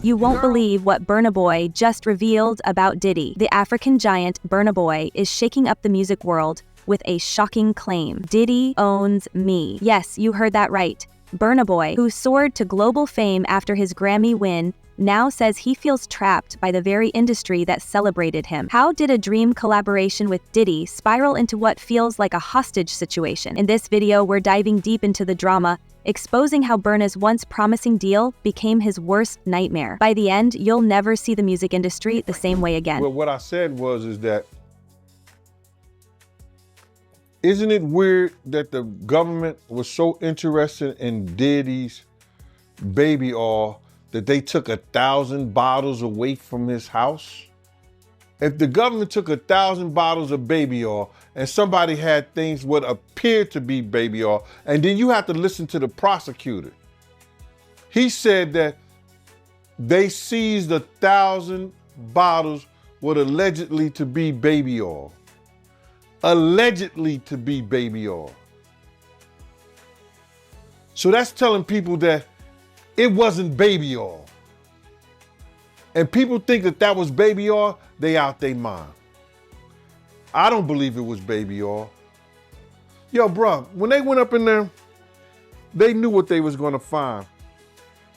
You won't believe what Burna Boy just revealed about Diddy. The African giant Burna Boy is shaking up the music world with a shocking claim. Diddy owns me. Yes, you heard that right. Burna Boy, who soared to global fame after his Grammy win, now says he feels trapped by the very industry that celebrated him. How did a dream collaboration with Diddy spiral into what feels like a hostage situation? In this video, we're diving deep into the drama, exposing how Burna's once promising deal became his worst nightmare. By the end, you'll never see the music industry the same way again. Well, what I said is that, isn't it weird that the government was so interested in Diddy's baby oil that they took 1,000 bottles away from his house? If the government took 1,000 bottles of baby oil and somebody had things what appeared to be baby oil, and then you have to listen to the prosecutor. He said that they seized 1,000 bottles what allegedly to be baby oil. Allegedly to be baby oil. So that's telling people that it wasn't baby oil. And people think that that was baby oil, they out their mind. I don't believe it was baby oil. Yo, bro, when they went up in there, they knew what they was gonna find.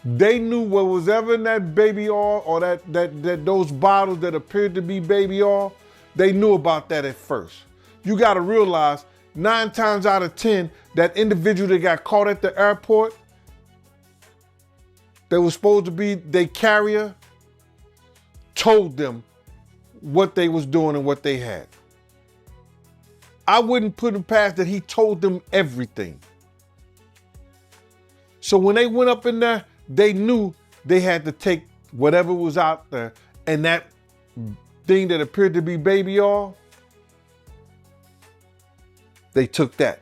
They knew what was ever in that baby oil or that those bottles that appeared to be baby oil, they knew about that at first. You gotta realize 9 times out of 10, that individual that got caught at the airport, that was supposed to be their carrier, told them what they was doing and what they had. I wouldn't put him past that he told them everything. So when they went up in there, they knew they had to take whatever was out there, and that thing that appeared to be baby oil, they took that.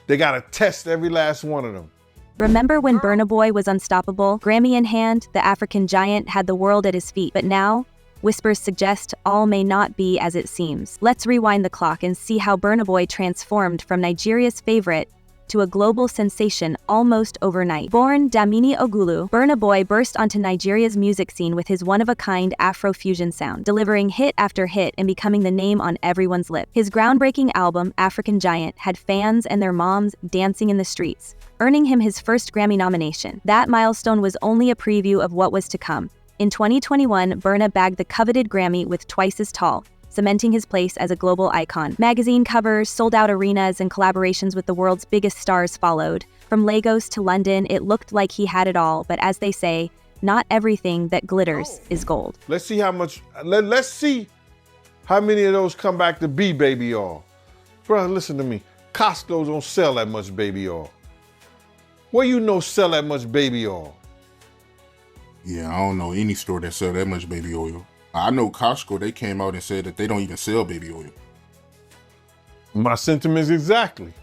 They got to test every last one of them. Remember when Burna Boy was unstoppable? Grammy in hand, the African giant had the world at his feet. But now, whispers suggest all may not be as it seems. Let's rewind the clock and see how Burna Boy transformed from Nigeria's favorite to a global sensation almost overnight. Born Damini Ogulu, Burna Boy burst onto Nigeria's music scene with his one-of-a-kind Afro-fusion sound, delivering hit after hit and becoming the name on everyone's lip. His groundbreaking album, African Giant, had fans and their moms dancing in the streets, earning him his first Grammy nomination. That milestone was only a preview of what was to come. In 2021, Burna bagged the coveted Grammy with Twice as Tall, cementing his place as a global icon. Magazine covers, sold-out arenas, and collaborations with the world's biggest stars followed. From Lagos to London, it looked like he had it all, but as they say, not everything that glitters is gold. Let's see how much, let's see how many of those come back to be baby oil. Bro, listen to me. Costco don't sell that much baby oil. Where you know sell that much baby oil? Yeah, I don't know any store that sell that much baby oil. I know Costco, they came out and said that they don't even sell baby oil. My sentiments exactly.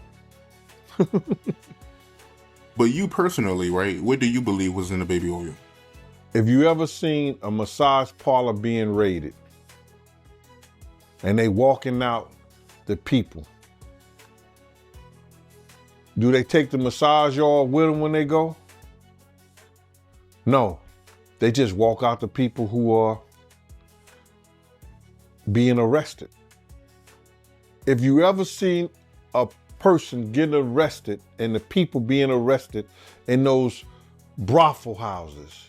But you personally, right, what do you believe was in the baby oil? If you ever seen a massage parlor being raided and they walking out the people, do they take the massage oil with them when they go? No, they just walk out the people who are being arrested. If you ever seen a person getting arrested and the people being arrested in those brothel houses,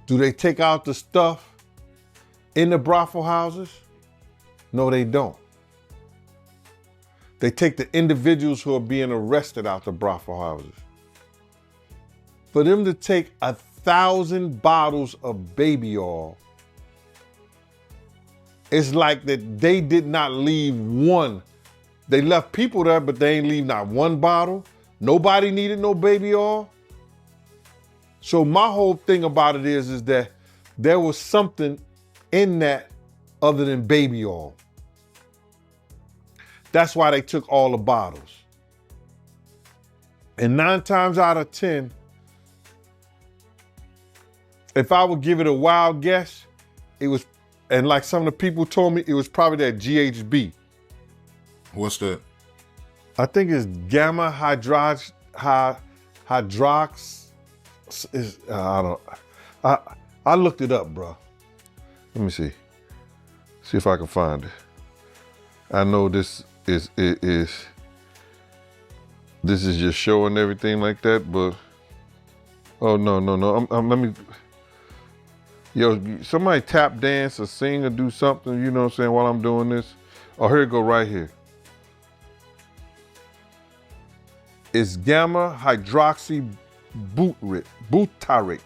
do they take out the stuff in the brothel houses? No, they don't. They take the individuals who are being arrested out the brothel houses. For them to take 1,000 bottles of baby oil, it's like that they did not leave one. They left people there, but they ain't leave not one bottle. Nobody needed no baby oil. So my whole thing about it is that there was something in that other than baby oil. That's why they took all the bottles. And 9 times out of 10, if I would give it a wild guess, it was, and like some of the people told me, it was probably that GHB. What's that? I think it's gamma hydrox, I looked it up, bro. Let me see. See if I can find it. I know this is just showing everything like that, but oh no. Let me. Yo, somebody tap dance or sing or do something, you know what I'm saying, while I'm doing this. Oh, here it go right here. It's gamma hydroxy butyric.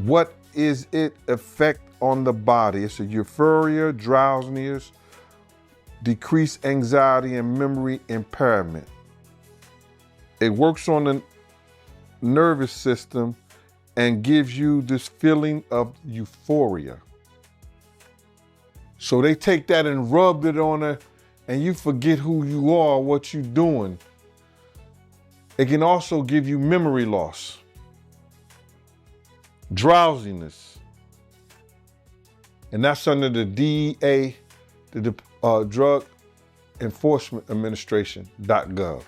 What is it effect on the body? It's a euphoria, drowsiness, decreased anxiety, and memory impairment. It works on the nervous system and gives you this feeling of euphoria. So they take that and rub it on her and you forget who you are, what you're doing. It can also give you memory loss, drowsiness. And that's under the DEA, the Drug Enforcement Administration.gov.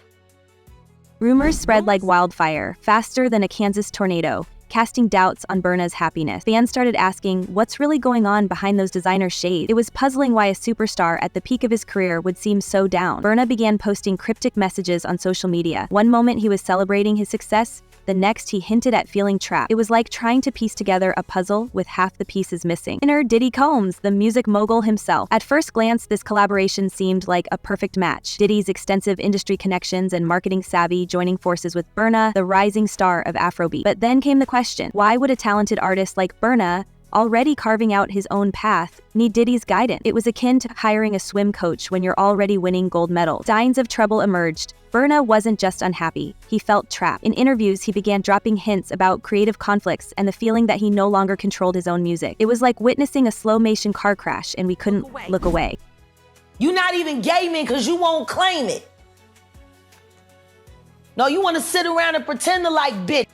Rumors spread like wildfire, faster than a Kansas tornado, casting doubts on Burna's happiness. Fans started asking, what's really going on behind those designer shades? It was puzzling why a superstar at the peak of his career would seem so down. Burna began posting cryptic messages on social media. One moment he was celebrating his success, the next he hinted at feeling trapped. It was like trying to piece together a puzzle with half the pieces missing. Enter Diddy Combs, the music mogul himself. At first glance, this collaboration seemed like a perfect match. Diddy's extensive industry connections and marketing savvy joining forces with Burna, the rising star of Afrobeat. But then came the question, why would a talented artist like Burna, already carving out his own path, need Diddy's guidance? It was akin to hiring a swim coach when you're already winning gold medals. Signs of trouble emerged. Burna wasn't just unhappy, he felt trapped. In interviews, he began dropping hints about creative conflicts and the feeling that he no longer controlled his own music. It was like witnessing a slow-motion car crash and we couldn't look away. You're not even gaming because you won't claim it. No, you want to sit around and pretend to like bitch.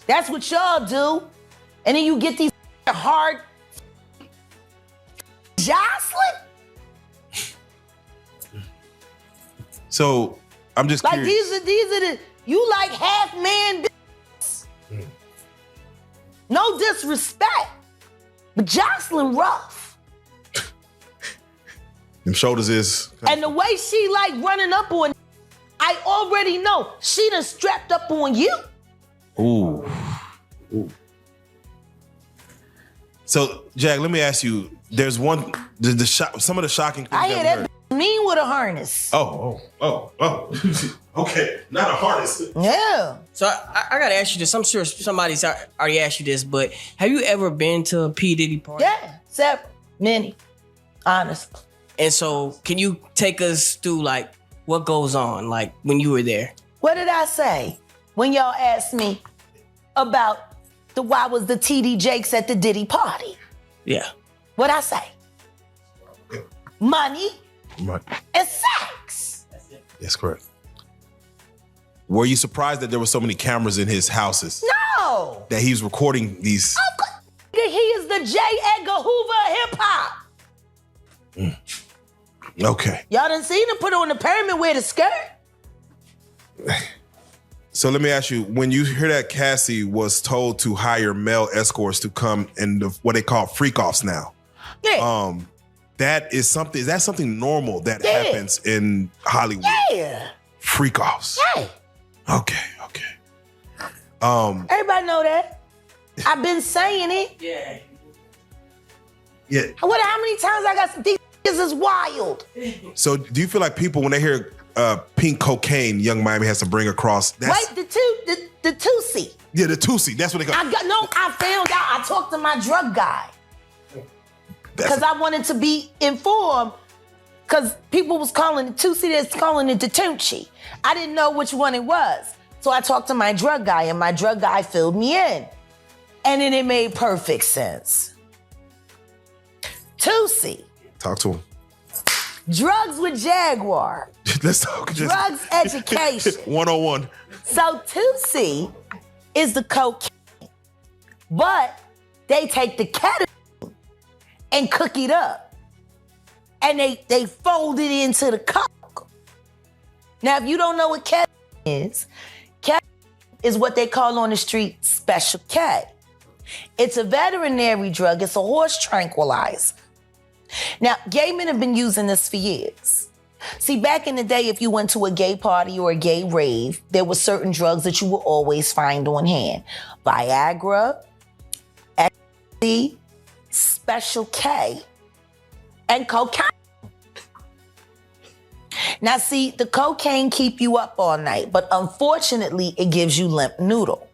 That's what y'all do. And then you get these hard jostling. So I'm just like curious. these are the you like half man. No disrespect, but jostling rough. Them shoulders is. And the way she like running up on, I already know she done strapped up on you. Ooh. So Jack, let me ask you. There's one. Some of the shocking things I hear I've heard. that mean with a harness. Oh. Okay, not a harness. Yeah. So I gotta ask you this. I'm sure somebody's already asked you this, but have you ever been to a P. Diddy party? Yeah, several, many, honestly. And so can you take us through like what goes on, like when you were there? What did I say when y'all asked me about why was the TD Jakes at the Diddy party? Yeah. What'd I say? Money Right. and sex. That's correct. Were you surprised that there were so many cameras in his houses? No. That he was recording these? Of course. He is the J. Edgar Hoover of hip hop. Okay. Y'all done seen him put on the pyramid with a skirt? So let me ask you, when you hear that Cassie was told to hire male escorts to come in what they call freak-offs now. Yeah. That is something normal that happens in Hollywood? Yeah. Freak-offs. Yeah. Okay. Everybody know that. I've been saying it. Yeah. Yeah. How many times I got these is wild. So do you feel like people, when they hear pink cocaine, Young Miami has to bring across? Wait, the Tusi. Yeah, the Tusi. That's what they call it. I found out. I talked to my drug guy. Because I wanted to be informed. Because people was calling it Tusi, that's calling it the Tunchi. I didn't know which one it was. So I talked to my drug guy, and my drug guy filled me in. And then it made perfect sense. Tusi. Talk to him. Drugs with Jaguar. Let's talk. Drugs education. 101. So Tusi is the cocaine, but they take the ketamine and cook it up. And they fold it into the coke. Now, if you don't know what ketamine is, ketamine is what they call on the street Special K. It's a veterinary drug. It's a horse tranquilizer. Now, gay men have been using this for years. See, back in the day, if you went to a gay party or a gay rave, there were certain drugs that you would always find on hand. Viagra, ecstasy, Special K, and cocaine. Now, see, the cocaine keep you up all night, but unfortunately, it gives you limp noodle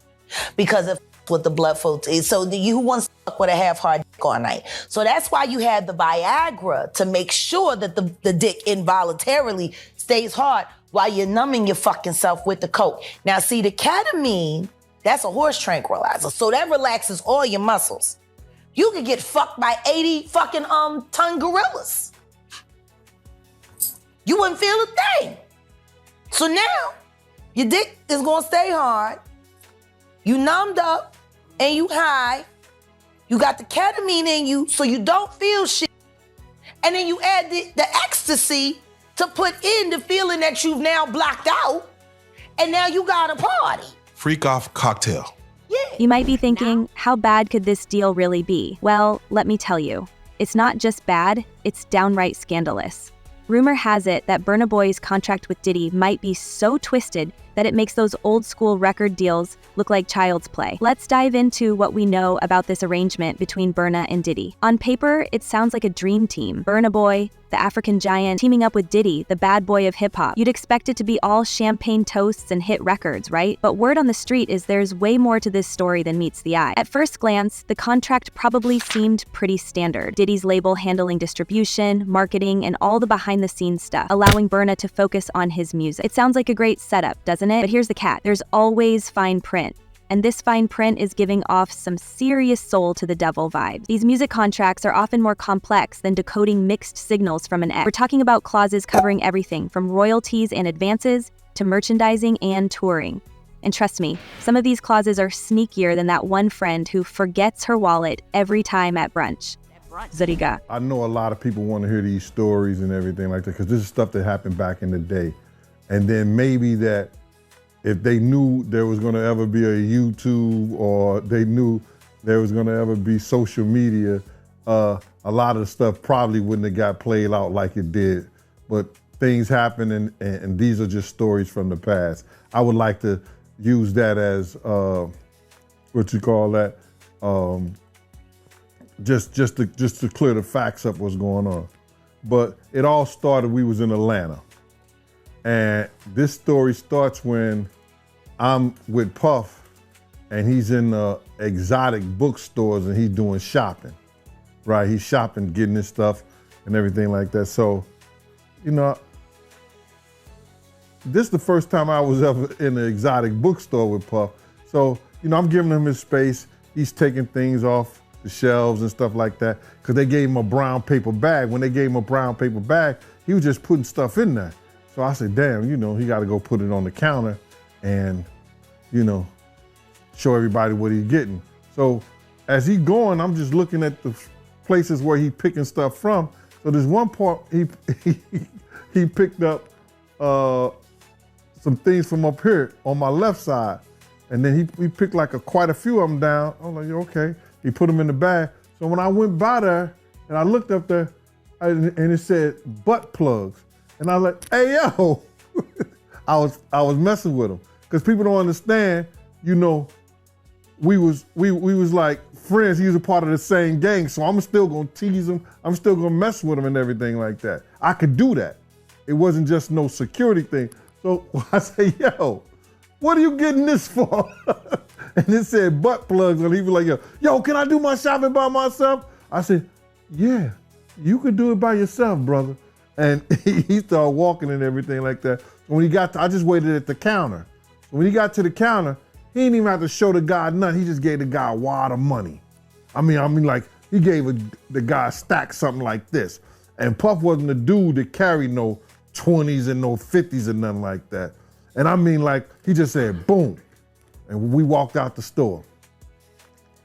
because of with the blood flow. So you wants to fuck with a half-hard dick all night. So that's why you have the Viagra to make sure that the dick involuntarily stays hard while you're numbing your fucking self with the coke. Now, see, the ketamine, that's a horse tranquilizer. So that relaxes all your muscles. You could get fucked by 80 fucking ton gorillas. You wouldn't feel a thing. So now, your dick is gonna stay hard. You numbed up and you high. You got the ketamine in you so you don't feel shit. And then you add the ecstasy to put in the feeling that you've now blocked out. And now you got a party. Freak off cocktail. Yeah. You might be thinking, how bad could this deal really be? Well, let me tell you, it's not just bad, it's downright scandalous. Rumor has it that Burna Boy's contract with Diddy might be so twisted that it makes those old school record deals look like child's play. Let's dive into what we know about this arrangement between Burna and Diddy. On paper, it sounds like a dream team. Burna Boy, the African giant, teaming up with Diddy, the bad boy of hip-hop. You'd expect it to be all champagne toasts and hit records, right? But word on the street is there's way more to this story than meets the eye. At first glance, the contract probably seemed pretty standard. Diddy's label handling distribution, marketing, and all the behind-the-scenes stuff, allowing Burna to focus on his music. It sounds like a great setup, doesn't it? But here's the catch. There's always fine print. And this fine print is giving off some serious soul to the devil vibes. These music contracts are often more complex than decoding mixed signals from an ex. We're talking about clauses covering everything from royalties and advances to merchandising and touring. And trust me, some of these clauses are sneakier than that one friend who forgets her wallet every time at brunch. Zariga. I know a lot of people want to hear these stories and everything like that because this is stuff that happened back in the day. And then maybe that if they knew there was gonna ever be a YouTube or they knew there was gonna ever be social media, a lot of the stuff probably wouldn't have got played out like it did. But things happen and these are just stories from the past. I would like to use that as, what you call that? Just to clear the facts up what's going on. But it all started, we was in Atlanta. And this story starts when I'm with Puff and he's in exotic bookstores and he's doing shopping, right? He's shopping, getting his stuff and everything like that. So, you know, this is the first time I was ever in an exotic bookstore with Puff. So, you know, I'm giving him his space. He's taking things off the shelves and stuff like that because they gave him a brown paper bag. When they gave him a brown paper bag, he was just putting stuff in there. So I said, damn, you know, he got to go put it on the counter and, you know, show everybody what he's getting. So as he going, I'm just looking at the places where he picking stuff from. So there's one part he picked up some things from up here on my left side. And then he picked like quite a few of them down. I was like, okay. He put them in the bag. So when I went by there and I looked up there and it said butt plugs. And I was like, hey, yo, I was messing with him. Because people don't understand, you know, we was like friends. He was a part of the same gang. So I'm still gonna tease him. I'm still gonna mess with him and everything like that. I could do that. It wasn't just no security thing. So I say, yo, what are you getting this for? And it said butt plugs. And he was like, yo, can I do my shopping by myself? I said, yeah, you could do it by yourself, brother. And he started walking and everything like that. So when he got to, I just waited at the counter. So when he got to the counter, he didn't even have to show the guy nothing. He just gave the guy a wad of money. I mean, like he gave the guy a stack something like this. And Puff wasn't the dude that carried no 20s and no 50s and nothing like that. And I mean, like, he just said, boom. And we walked out the store.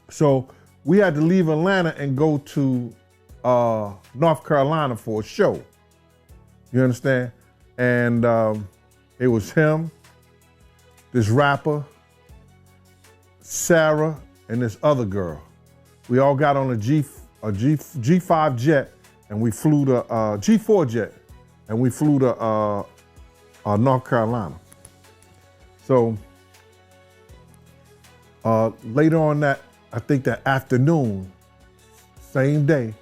So we had to leave Atlanta and go to North Carolina for a show. You understand? And it was him, this rapper, Sarah, and this other girl. We all got on a G5 jet, and we flew to G4 jet, and we flew to North Carolina. So later on that, I think that afternoon, same day,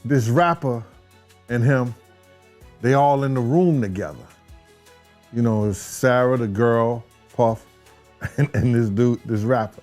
this rapper and him, they all in the room together. You know, it's Sarah, the girl, Puff, and this dude, this rapper.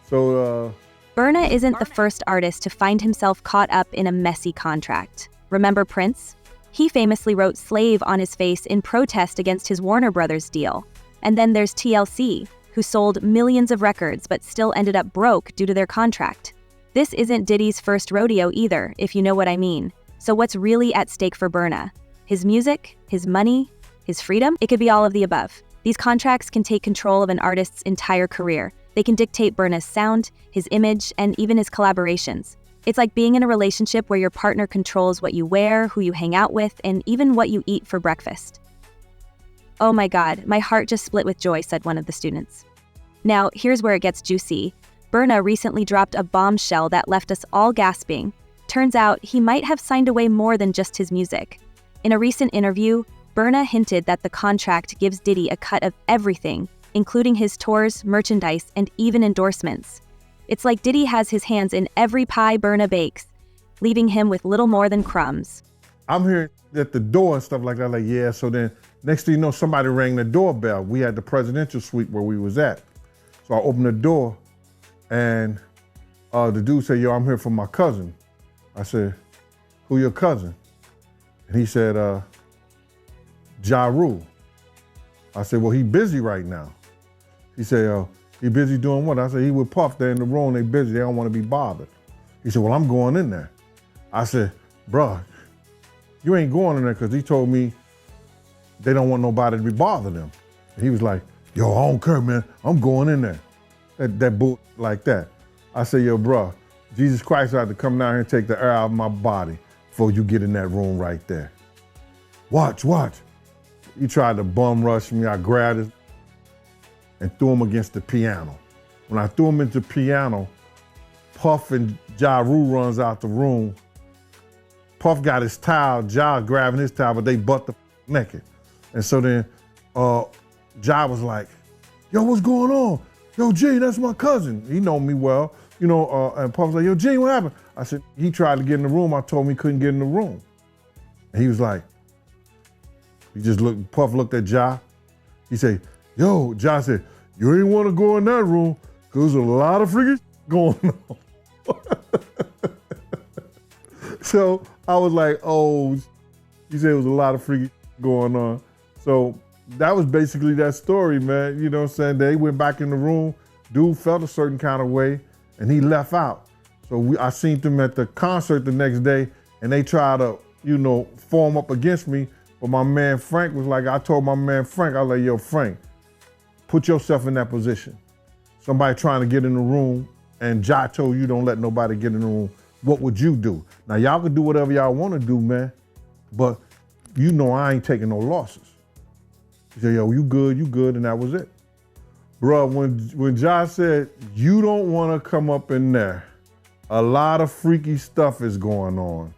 So Burna isn't the first artist to find himself caught up in a messy contract. Remember Prince? He famously wrote "slave" on his face in protest against his Warner Brothers deal. And then there's TLC, who sold millions of records but still ended up broke due to their contract. This isn't Diddy's first rodeo either, if you know what I mean. So what's really at stake for Burna? His music? His money? His freedom? It could be all of the above. These contracts can take control of an artist's entire career. They can dictate Burna's sound, his image, and even his collaborations. It's like being in a relationship where your partner controls what you wear, who you hang out with, and even what you eat for breakfast. "Oh my God, my heart just split with joy," said one of the students. Now, here's where it gets juicy. Burna recently dropped a bombshell that left us all gasping. Turns out he might have signed away more than just his music. In a recent interview, Burna hinted that the contract gives Diddy a cut of everything, including his tours, merchandise, and even endorsements. It's like Diddy has his hands in every pie Burna bakes, leaving him with little more than crumbs. I'm hearing at the door and stuff like that, like, yeah, so then next thing you know, somebody rang the doorbell. We had the presidential suite where we was at. So I opened the door and the dude said, "Yo, I'm here for my cousin." I said, "Who your cousin?" And he said, "Ja Rule." I said, "Well, he busy right now." He said, "He busy doing what?" I said, "He with Puff, they're in the room, they busy, they don't want to be bothered." He said, "Well, I'm going in there." I said, "Bruh, you ain't going in there because he told me they don't want nobody to be bothering them." And he was like, "Yo, I don't care, man, I'm going in there." That boot like that. I said, "Yo, bruh, Jesus Christ had to come down here and take the air out of my body before you get in that room right there. Watch. He tried to bum rush me. I grabbed it and threw him against the piano. When I threw him into the piano, Puff and Ja Rule runs out the room. Puff got his towel, Ja grabbing his towel, but they butt the naked. And so then Ja was like, "Yo, what's going on? Yo, G, that's my cousin." He know me well, you know, and Puff was like, "Yo, G, what happened?" I said, "He tried to get in the room. I told him he couldn't get in the room." And he was like, Puff looked at Ja. He said, "Yo," Ja said, "You ain't want to go in that room because there's a lot of freaking going on." So I was like, "Oh," he said it was a lot of freaking going on. So that was basically that story, man. You know what I'm saying? They went back in the room. Dude felt a certain kind of way, and he left out. So I seen them at the concert the next day, and they tried to, you know, form up against me. But my man Frank was like, I told my man Frank, I was like, "Yo, Frank, put yourself in that position. Somebody trying to get in the room, and Ja told you don't let nobody get in the room. What would you do?" Now, y'all can do whatever y'all want to do, man, but you know I ain't taking no losses. He said, "Yo, you good," and that was it. Bruh, when Ja said, "You don't want to come up in there, a lot of freaky stuff is going on.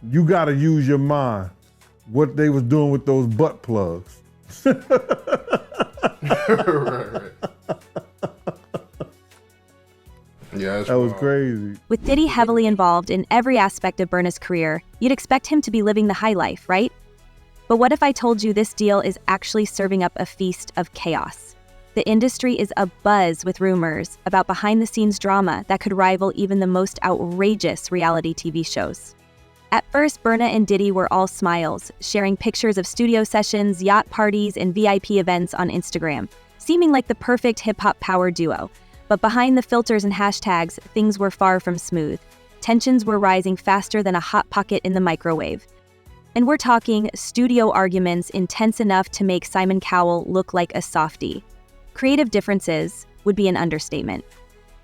You got to use your mind." What they was doing with those butt plugs. Right. Yeah, that was crazy. With Diddy heavily involved in every aspect of Burna's career, you'd expect him to be living the high life, right? But what if I told you this deal is actually serving up a feast of chaos? The industry is abuzz with rumors about behind-the-scenes drama that could rival even the most outrageous reality TV shows. At first, Burna and Diddy were all smiles, sharing pictures of studio sessions, yacht parties, and VIP events on Instagram, seeming like the perfect hip-hop power duo. But behind the filters and hashtags, things were far from smooth. Tensions were rising faster than a hot pocket in the microwave. And we're talking studio arguments intense enough to make Simon Cowell look like a softie. Creative differences would be an understatement.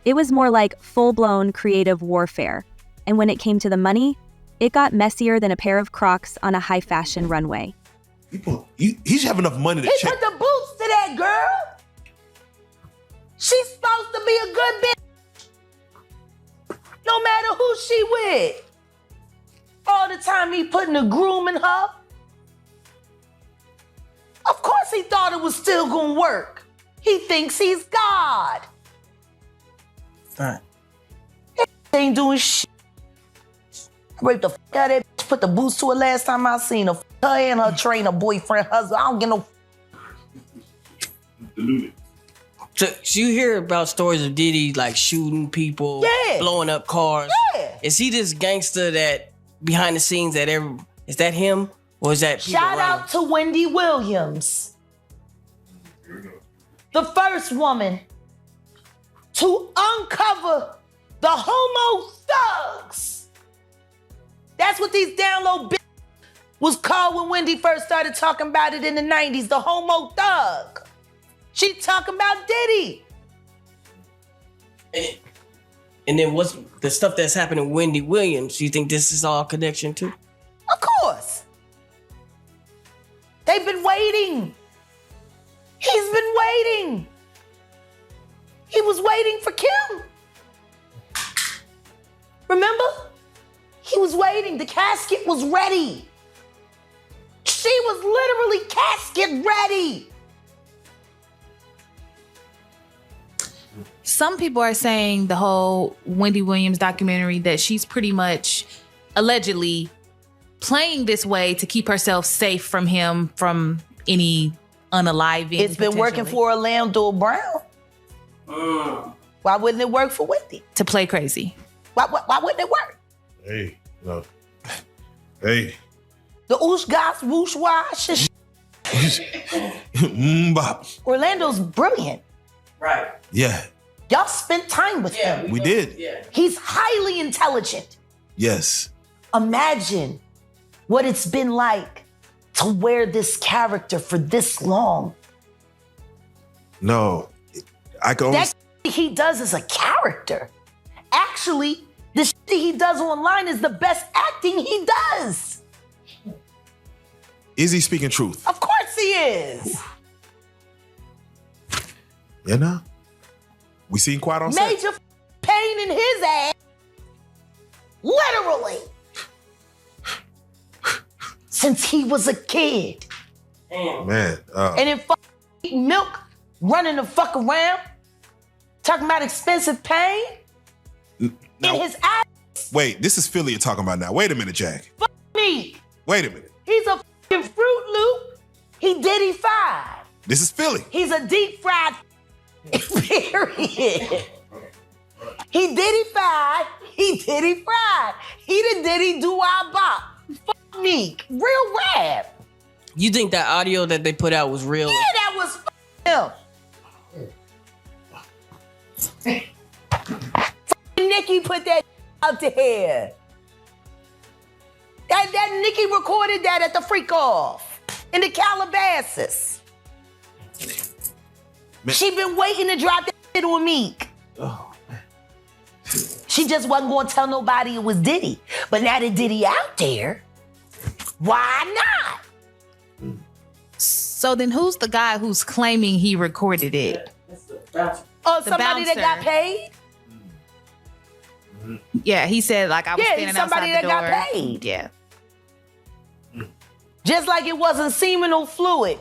It was more like full-blown creative warfare. And when it came to the money, it got messier than a pair of Crocs on a high-fashion runway. He should have enough money to He check. put the boots to that girl. good bitch. No matter who she with. All the time he putting a groom in her. Of course he thought it was still gonna work. He thinks he's God. All right. Ain't doing shit. Raped the fuck out of that bitch, put the boots to her last time I seen her. Her and her trainer, boyfriend, husband. I don't get no. So you hear about stories of Diddy like shooting people, Yeah. blowing up cars. Yeah. Is he this gangster that behind the scenes is that him or is that people Shout around out to Wendy Williams, the first woman to uncover the homo thugs. That's what these down low bitches was called when Wendy first started talking about it in the 90s, the homo thug. She talking about Diddy. And then what's the stuff that's happening with Wendy Williams? You think this is all connection too? Of course. They've been waiting. He's been waiting. He was waiting for Kim. Remember? He was waiting. The casket was ready. She was literally casket ready. Some people are saying the whole Wendy Williams documentary that she's pretty much allegedly playing this way to keep herself safe from him, from any unaliving. It's been working for Orlando Brown. Why wouldn't it work for Wendy? To play crazy. Why wouldn't it work? Hey, no. Hey. The oosh gosh whoosh wash. Bop. Orlando's brilliant. Right. Yeah, Y'all spent time with him. we did. Yeah. He's highly intelligent. Yes. Imagine what it's been like to wear this character for this long. No, I can only. That shit he does is a character. Actually, the shit he does online is the best acting he does. Is he speaking truth? Of course he is. You know? We seen Quiet on set. Major pain in his ass. Literally. Since he was a kid. Man. And then milk running the fuck around. Talking about expensive pain. Now, In his ass. wait, this is Philly you're talking about now. Wait a minute, Jack. Me. Wait a minute. He's a fucking Fruit Loop. He Diddy fried. This is Philly. He's a deep fried period. He Diddy fried. He Diddy fried. He the Diddy do our bop. Fuck me. Real rap. You think that audio that they put out was real? Yeah, that was him. Nicki put that out there. That Nicki recorded that at the freak off in the Calabasas. Man. She been waiting to drop that shit on Meek. Oh, man. She just wasn't gonna tell nobody it was Diddy. But now that Diddy out there, why not? So then who's the guy who's claiming he recorded it? Oh, somebody that bouncer. got paid? Yeah, he said like I was Yeah, standing he's somebody outside the that door. got paid. Yeah. Just like it wasn't seminal fluid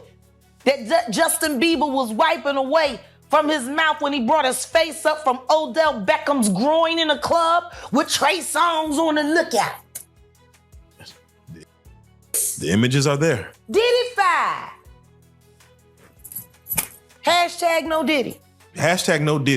that Justin Bieber was wiping away from his mouth when he brought his face up from Odell Beckham's groin in a club with Trey Songz on the lookout. The images are there. Diddy five. Hashtag no Diddy. Hashtag no Diddy.